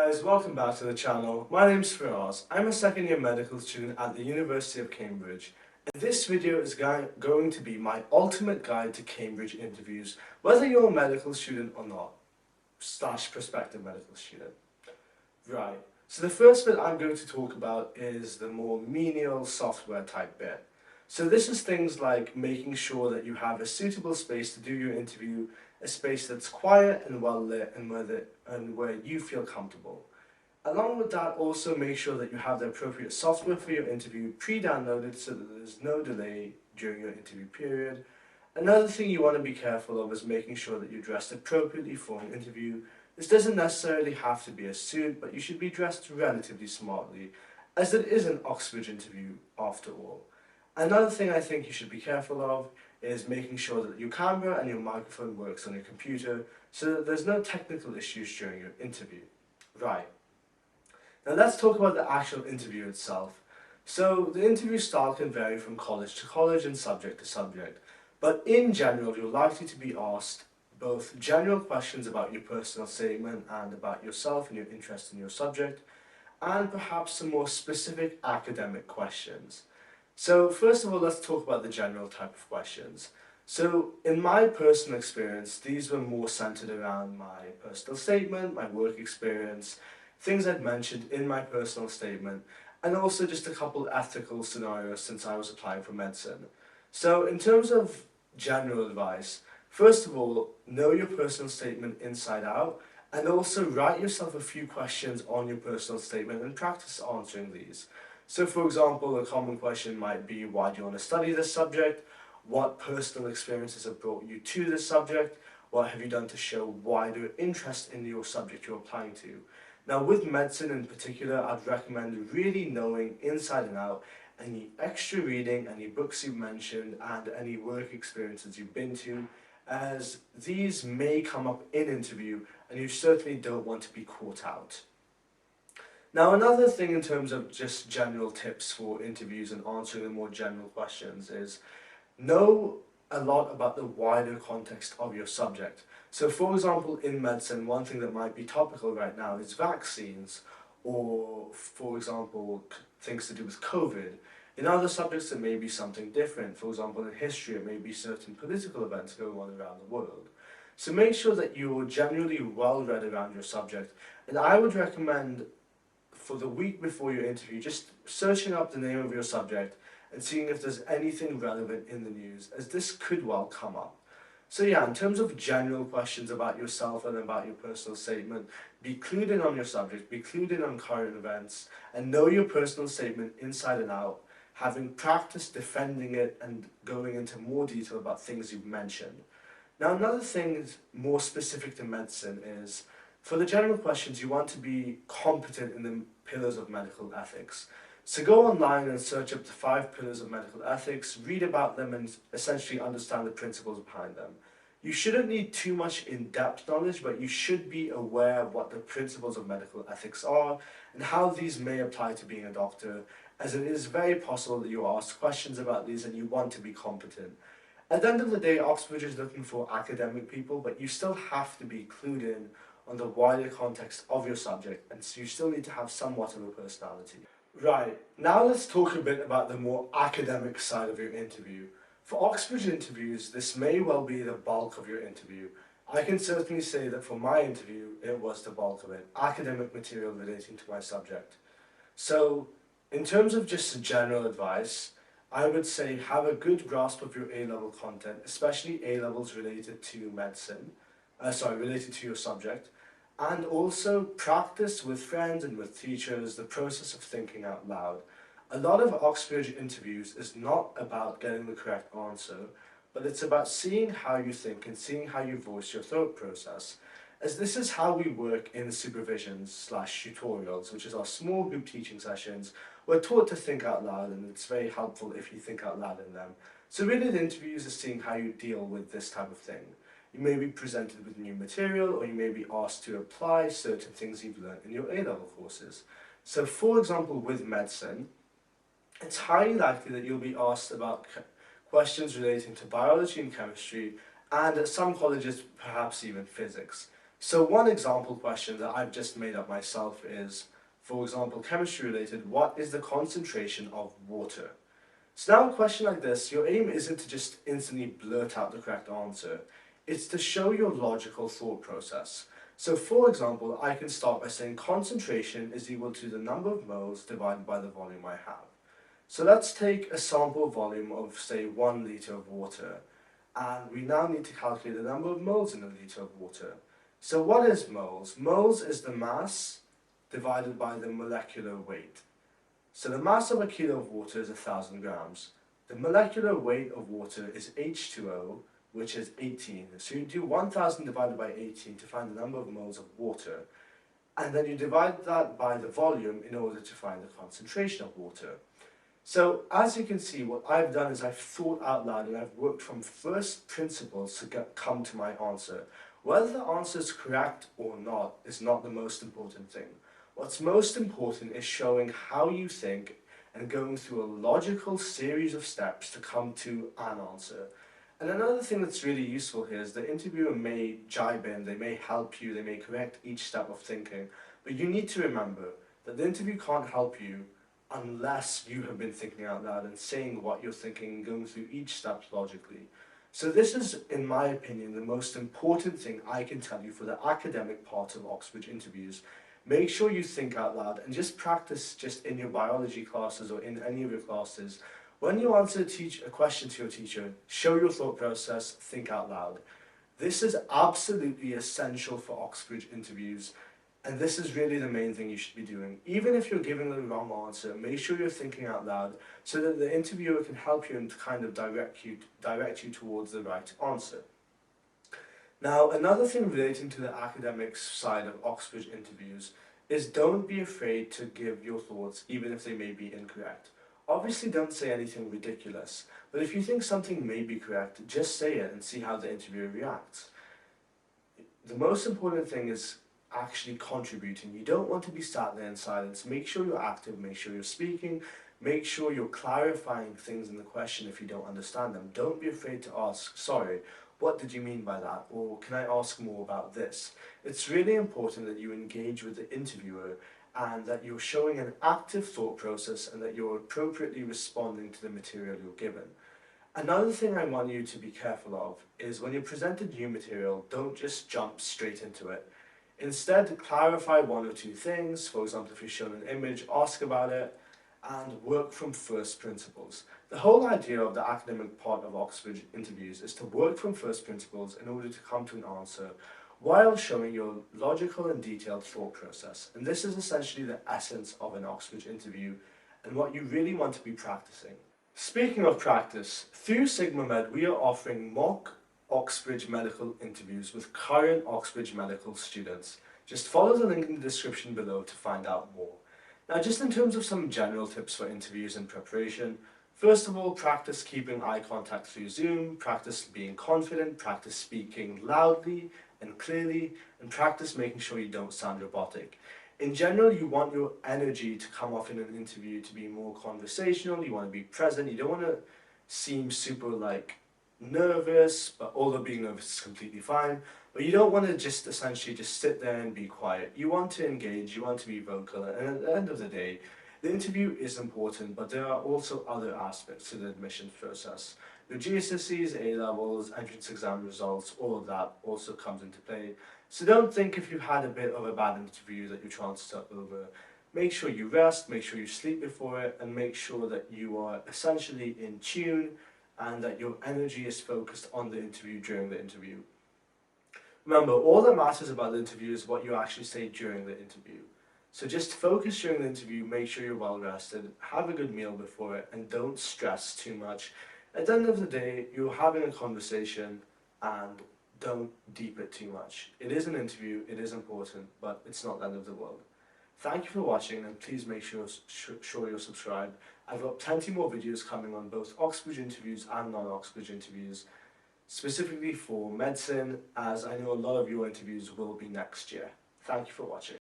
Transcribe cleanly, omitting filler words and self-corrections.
Guys, welcome back to the channel. My name's Faraz. I'm a second year medical student at the University of Cambridge. And this video is going to be my ultimate guide to Cambridge interviews, whether you're a medical student or not, slash prospective medical student. Right, so the first bit I'm going to talk about is the more menial software type bit. So this is things like making sure that you have a suitable space to do your interview, a space that's quiet and well lit and where you feel comfortable. Along with that, also make sure that you have the appropriate software for your interview pre-downloaded so that there's no delay during your interview period. Another thing you want to be careful of is making sure that you're dressed appropriately for an interview. This doesn't necessarily have to be a suit, but you should be dressed relatively smartly, as it is an Oxbridge interview after all. Another thing I think you should be careful of is making sure that your camera and your microphone works on your computer so that there's no technical issues during your interview. Right. Now let's talk about the actual interview itself. So the interview style can vary from college to college and subject to subject, but in general you're likely to be asked both general questions about your personal statement and about yourself and your interest in your subject, and perhaps some more specific academic questions. So first of all, let's talk about the general type of questions. So in my personal experience, these were more centered around my personal statement, my work experience, things I'd mentioned in my personal statement, and also just a couple ethical scenarios since I was applying for medicine. So in terms of general advice, first of all, know your personal statement inside out, and also write yourself a few questions on your personal statement and practice answering these. So for example, a common question might be, why do you want to study this subject? What personal experiences have brought you to this subject? What have you done to show wider interest in your subject you're applying to? Now with medicine in particular, I'd recommend really knowing inside and out any extra reading, any books you've mentioned, and any work experiences you've been to, as these may come up in interview and you certainly don't want to be caught out. Now another thing in terms of just general tips for interviews and answering the more general questions is know a lot about the wider context of your subject. So for example, in medicine, one thing that might be topical right now is vaccines, or for example, things to do with COVID. In other subjects, it may be something different. For example, in history, it may be certain political events going on around the world. So make sure that you're generally well read around your subject, and I would recommend for the week before your interview, just searching up the name of your subject and seeing if there's anything relevant in the news, as this could well come up. So yeah, in terms of general questions about yourself and about your personal statement, be clued in on your subject, be clued in on current events, and know your personal statement inside and out, having practiced defending it and going into more detail about things you've mentioned. Now another thing more specific to medicine is, for the general questions, you want to be competent in the pillars of medical ethics. So go online and search up the 5 pillars of medical ethics, read about them and essentially understand the principles behind them. You shouldn't need too much in-depth knowledge, but you should be aware of what the principles of medical ethics are and how these may apply to being a doctor, as it is very possible that you are asked questions about these and you want to be competent. At the end of the day, Oxbridge is looking for academic people, but you still have to be clued in on the wider context of your subject, and so you still need to have somewhat of a personality. Right, now let's talk a bit about the more academic side of your interview. For Oxbridge interviews, this may well be the bulk of your interview. I can certainly say that for my interview, it was the bulk of it, academic material relating to my subject. So, in terms of just general advice, I would say have a good grasp of your A-level content, especially A-levels related to medicine, related to your subject, and also practice with friends and with teachers the process of thinking out loud. A lot of Oxbridge interviews is not about getting the correct answer, but it's about seeing how you think and seeing how you voice your thought process, as this is how we work in supervisions/tutorials, which is our small group teaching sessions. We're taught to think out loud, and it's very helpful if you think out loud in them. So really the interviews is seeing how you deal with this type of thing. You may be presented with new material, or you may be asked to apply certain things you've learned in your A-level courses. So for example, with medicine, it's highly likely that you'll be asked about questions relating to biology and chemistry, and at some colleges perhaps even physics. So one example question that I've just made up myself is, for example, chemistry related, what is the concentration of water? So now a question like this, your aim isn't to just instantly blurt out the correct answer. It's to show your logical thought process. So for example, I can start by saying concentration is equal to the number of moles divided by the volume I have. So let's take a sample volume of, say, 1 litre of water, and we now need to calculate the number of moles in a litre of water. So what is moles? Moles is the mass divided by the molecular weight. So the mass of a kilo of water is 1,000 grams. The molecular weight of water is H2O, which is 18. So you do 1,000 divided by 18 to find the number of moles of water, and then you divide that by the volume in order to find the concentration of water. So as you can see, what I've done is I've thought out loud and I've worked from first principles to come to my answer. Whether the answer is correct or not is not the most important thing. What's most important is showing how you think and going through a logical series of steps to come to an answer. And another thing that's really useful here is the interviewer may jibe in, they may help you, they may correct each step of thinking, but you need to remember that the interview can't help you unless you have been thinking out loud and saying what you're thinking and going through each step logically. So this is, in my opinion, the most important thing I can tell you for the academic part of Oxbridge interviews. Make sure you think out loud and just practice just in your biology classes or in any of your classes. When you answer a question to your teacher, show your thought process, think out loud. This is absolutely essential for Oxbridge interviews, and this is really the main thing you should be doing. Even if you're giving the wrong answer, make sure you're thinking out loud so that the interviewer can help you and kind of direct you towards the right answer. Now, another thing relating to the academics side of Oxbridge interviews is don't be afraid to give your thoughts, even if they may be incorrect. Obviously, don't say anything ridiculous, but if you think something may be correct, just say it and see how the interviewer reacts. The most important thing is actually contributing. You don't want to be sat there in silence. Make sure you're active, make sure you're speaking, make sure you're clarifying things in the question if you don't understand them. Don't be afraid to ask, sorry, what did you mean by that? Or can I ask more about this? It's really important that you engage with the interviewer and that you're showing an active thought process and that you're appropriately responding to the material you're given. Another thing I want you to be careful of is when you're presented new material, don't just jump straight into it. Instead, clarify one or two things. For example, if you're shown an image, ask about it and work from first principles. The whole idea of the academic part of Oxford interviews is to work from first principles in order to come to an answer while showing your logical and detailed thought process. And this is essentially the essence of an Oxford interview and what you really want to be practicing. Speaking of practice, through Sigma Med we are offering mock Oxbridge medical interviews with current Oxbridge medical students. Just follow the link in the description below to find out more. Now, just in terms of some general tips for interviews and preparation, first of all, practice keeping eye contact through Zoom, practice being confident, practice speaking loudly and clearly, and practice making sure you don't sound robotic. In general, you want your energy to come off in an interview to be more conversational, you want to be present, you don't want to seem super nervous, but although being nervous is completely fine, but you don't want to just essentially just sit there and be quiet. You want to engage, you want to be vocal, and at the end of the day, the interview is important, but there are also other aspects to the admissions process. Your GCSEs, A-levels, entrance exam results, all of that also comes into play. So don't think if you've had a bit of a bad interview that your chances are over. Make sure you rest, make sure you sleep before it, and make sure that you are essentially in tune and that your energy is focused on the interview during the interview. Remember, all that matters about the interview is what you actually say during the interview. So just focus during the interview, make sure you're well rested, have a good meal before it, and don't stress too much. At the end of the day, you're having a conversation and don't deep it too much. It is an interview, it is important, but it's not the end of the world. Thank you for watching, and please make sure you're subscribed. I've got plenty more videos coming on both Oxbridge interviews and non-Oxbridge interviews, specifically for medicine, as I know a lot of your interviews will be next year. Thank you for watching.